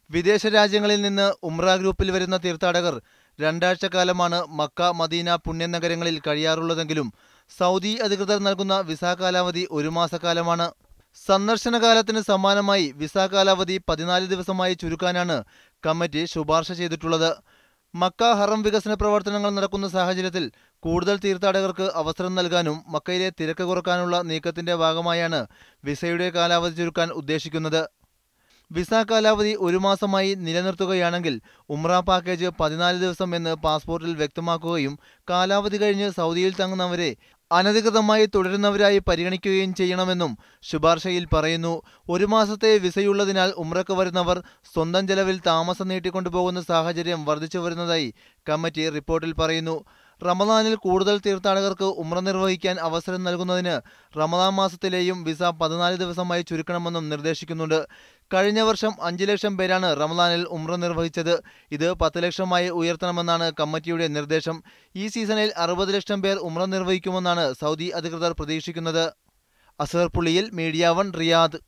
വിദേശ രാജ്യങ്ങളിൽ നിന്ന് ഉംറ ഗ്രൂപ്പിൽ വരുന്ന തീർത്ഥാടകർ രണ്ടാഴ്ചക്കാലമാണ് മക്ക, മദീന പുണ്യനഗരങ്ങളിൽ കഴിയാറുള്ളതെങ്കിലും സൗദി അധികൃതർ നൽകുന്ന വിസ കാലാവധി 1 മാസക്കാലമാണ്. സന്ദർശന കാലത്തിന് സമാനമായി വിസ കാലാവധി 14 ദിവസമായി ചുരുക്കാനാണ് കമ്മിറ്റി ശുപാർശ ചെയ്തിട്ടുള്ളത്. മക്ക ഹറം വികസന പ്രവർത്തനങ്ങൾ നടക്കുന്ന സാഹചര്യത്തിൽ കൂടുതൽ തീർത്ഥാടകർക്ക് അവസരം നൽകാനും മക്കയിലെ തിരക്ക് കുറക്കാനുള്ള നീക്കത്തിന്റെ ഭാഗമായാണ് വിസയുടെ കാലാവധി ചുരുക്കാൻ ഉദ്ദേശിക്കുന്നത്. വിസ കാലാവധി 1 മാസമായി നിലനിർത്തുകയാണെങ്കിൽ ഉംറ പാക്കേജ് 14 ദിവസം എന്ന് പാസ്പോർട്ടിൽ വ്യക്തമാക്കുകയും കാലാവധി കഴിഞ്ഞ് സൗദിയിൽ തങ്ങുന്നവരെ അനധികൃതമായി തുടരുന്നവരായി പരിഗണിക്കുകയും ചെയ്യണമെന്നും ശുപാർശയിൽ പറയുന്നു. 1 മാസത്തെ വിസയുള്ളതിനാൽ ഉംറയ്ക്ക് വരുന്നവർ സ്വന്തം ചെലവിൽ താമസം നീട്ടിക്കൊണ്ടുപോകുന്ന സാഹചര്യം വർദ്ധിച്ചു വരുന്നതായി കമ്മിറ്റി റിപ്പോർട്ടിൽ പറയുന്നു. റമദാനിൽ കൂടുതൽ തീർത്ഥാടകർക്ക് ഉംറ നിർവഹിക്കാൻ അവസരം നൽകുന്നതിന് റമദാൻ മാസത്തിലെയും വിസ 14 ദിവസമായി ചുരുക്കണമെന്നും നിർദ്ദേശിക്കുന്നുണ്ട്. കഴിഞ്ഞ വർഷം 5 ലക്ഷം പേരാണ് റമദാനിൽ ഉംറ നിർവഹിച്ചത്. ഇത് 10 ലക്ഷമായി ഉയർത്തണമെന്നാണ് കമ്മിറ്റിയുടെ നിർദ്ദേശം. ഈ സീസണിൽ 60 ലക്ഷം പേർ ഉംറ നിർവഹിക്കുമെന്നാണ് സൗദി അധികൃതർ പ്രതീക്ഷിക്കുന്നത്. അസ്ഹർ പുളിയിൽ, മീഡിയ 1, റിയാദ്.